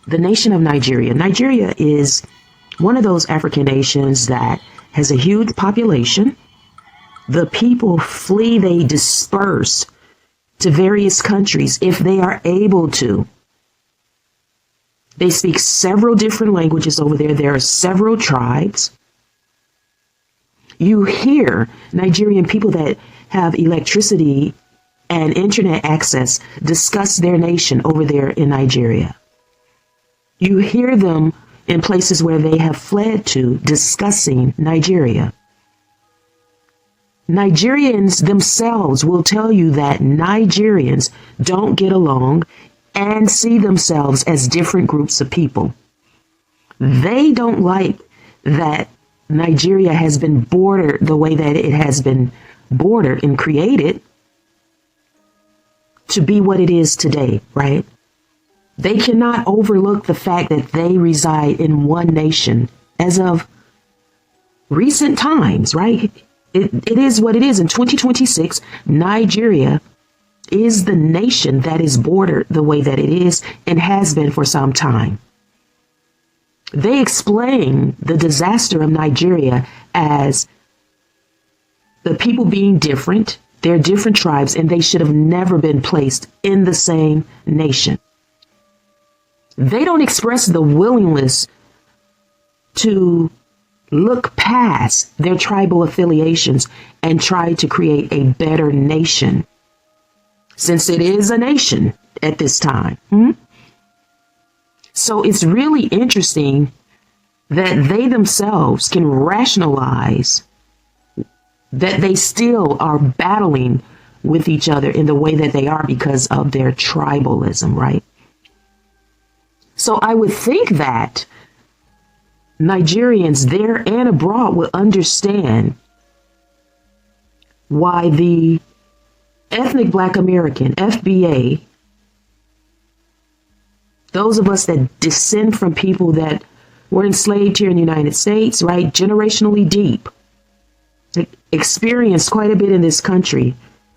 the nation of Nigeria. Nigeria is one of those African nations that has a huge population. The people flee, they disperse to various countries if they are able to. They speak several different languages over there. There are several tribes. You hear Nigerian people that have electricity and internet access discuss their nation over there in Nigeria. You hear them in places where they have fled to discussing Nigeria. Nigerians themselves will tell you that Nigerians don't get along and see themselves as different groups of people. They don't like that Nigeria has been bordered the way that it has been bordered and created to be what it is today, right? They cannot overlook the fact that they reside in one nation as of recent times, right? It is what it is. In 2026, Nigeria is the nation that is bordered the way that it is and has been for some time. They explain the disaster of Nigeria as the people being different, they're different tribes, and they should have never been placed in the same nation. They don't express the willingness to look past their tribal affiliations and try to create a better nation, since it is a nation at this time. So it's really interesting that they themselves can rationalize that they still are battling with each other in the way that they are because of their tribalism, right? So I would think that Nigerians there and abroad will understand why the ethnic Black American, FBA, those of us that descend from people that were enslaved here in the United States, right, generationally deep, experienced quite a bit in this country,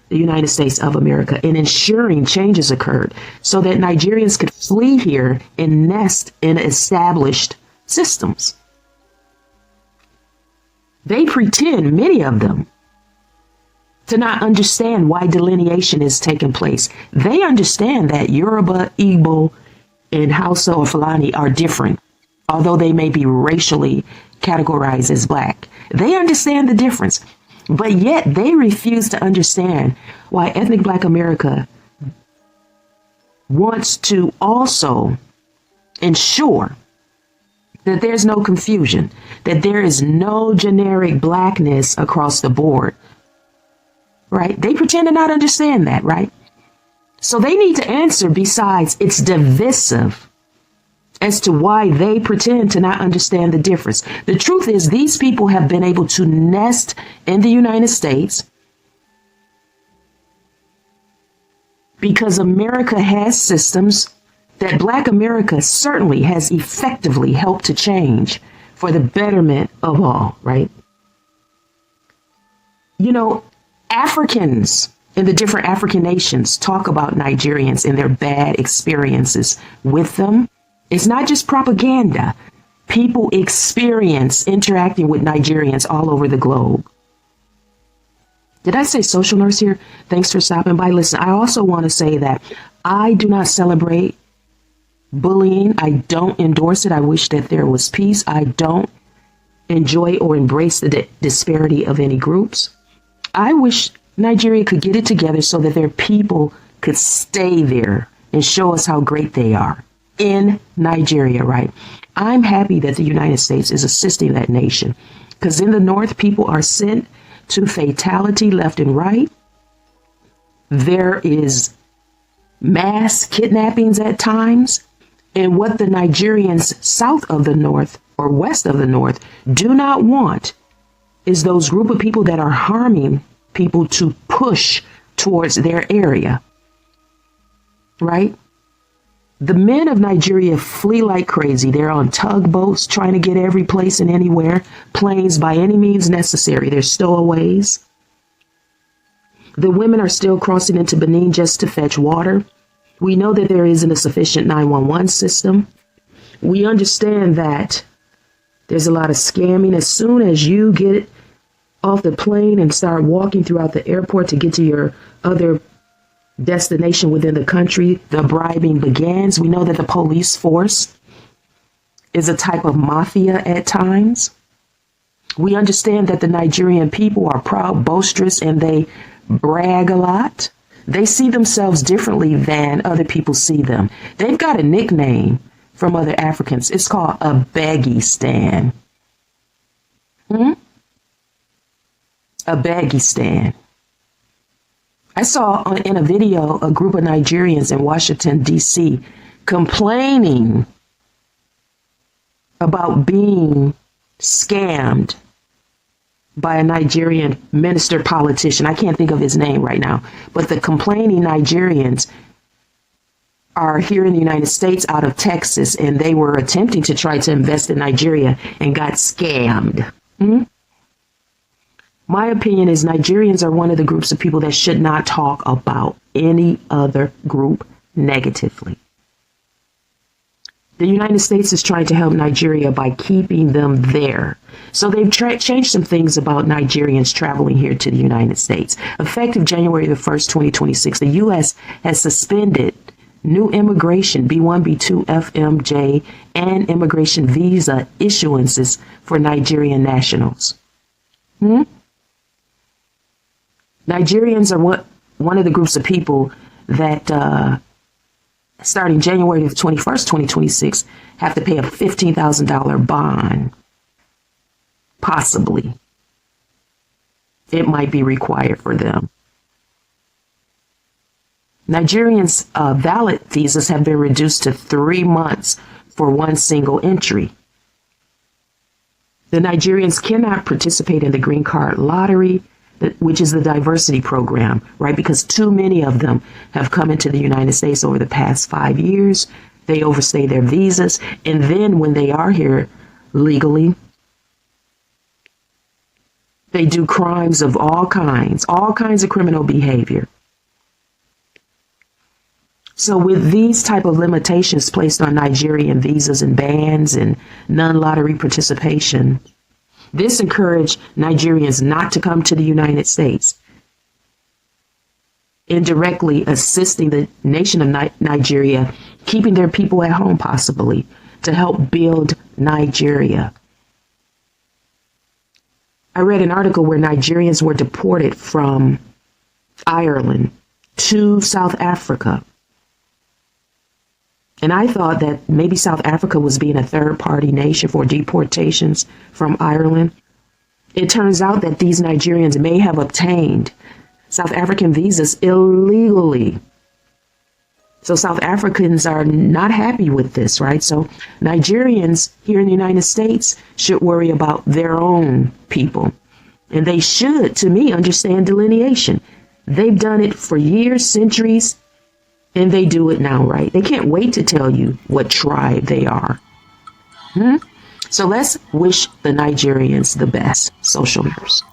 the United States of America, in ensuring changes occurred so that Nigerians could flee here and nest in established systems. They pretend, many of them, to not understand why delineation is taking place. They understand that Yoruba, Igbo, and Hausa or Fulani are different, although they may be racially categorized as Black. They understand the difference, but yet they refuse to understand why ethnic Black America wants to also ensure that there's no confusion, that there is no generic Blackness across the board, right? They pretend to not understand that, right? So they need to answer besides it's divisive as to why they pretend to not understand the difference. The truth is these people have been able to nest in the United States because America has systems that Black America certainly has effectively helped to change for the betterment of all, right? You know, Africans in the different African nations talk about Nigerians and their bad experiences with them. It's not just propaganda. People experience interacting with Nigerians all over the globe. Did I say social nurse here? Thanks for stopping by. Listen, I also want to say that I do not celebrate bullying. I don't endorse it. I wish that there was peace. I don't enjoy or embrace the disparity of any groups. I wish Nigeria could get it together so that their people could stay there and show us how great they are in Nigeria, right? I'm happy that the United States is assisting that nation because in the North, people are sent to fatality left and right. There is mass kidnappings at times. And what the Nigerians south of the North or west of the North do not want is those group of people that are harming people to push towards their area, right? The men of Nigeria flee like crazy. They're on tugboats trying to get every place and anywhere, planes by any means necessary. They're stowaways. The women are still crossing into Benin just to fetch water. We know that there isn't a sufficient 911 system. We understand that there's a lot of scamming. As soon as you get off the plane and start walking throughout the airport to get to your other destination within the country, the bribing begins. We know that the police force is a type of mafia at times. We understand that the Nigerian people are proud, boisterous, and they brag a lot. They see themselves differently than other people see them. They've got a nickname from other Africans. It's called Abegistan. Abegistan. I saw in a video a group of Nigerians in Washington, D.C. complaining about being scammed by a Nigerian minister politician. I can't think of his name right now, but the complaining Nigerians are here in the United States out of Texas, and they were attempting to try to invest in Nigeria and got scammed. My opinion is Nigerians are one of the groups of people that should not talk about any other group negatively. The United States is trying to help Nigeria by keeping them there. So they've changed some things about Nigerians traveling here to the United States. Effective January the 1st, 2026, the U.S. has suspended new immigration, B1, B2, FMJ, and immigration visa issuances for Nigerian nationals. Nigerians are one of the groups of people that, starting January the 21st, 2026, have to pay a $15,000 bond. Possibly. It might be required for them. Nigerians' valid visas have been reduced to 3 months for one single entry. The Nigerians cannot participate in the green card lottery, which is the diversity program, right? Because too many of them have come into the United States over the past 5 years. They overstay their visas. And then when they are here legally, they do crimes of all kinds of criminal behavior. So with these type of limitations placed on Nigerian visas and bans and non-lottery participation, this encouraged Nigerians not to come to the United States, indirectly assisting the nation of Nigeria, keeping their people at home possibly, to help build Nigeria. I read an article where Nigerians were deported from Ireland to South Africa. And I thought that maybe South Africa was being a third-party nation for deportations from Ireland. It turns out that these Nigerians may have obtained South African visas illegally. So South Africans are not happy with this, right? So Nigerians here in the United States should worry about their own people. And they should, to me, understand delineation. They've done it for years, centuries. And they do it now, right? They can't wait to tell you what tribe they are. So let's wish the Nigerians the best. Social Nurse.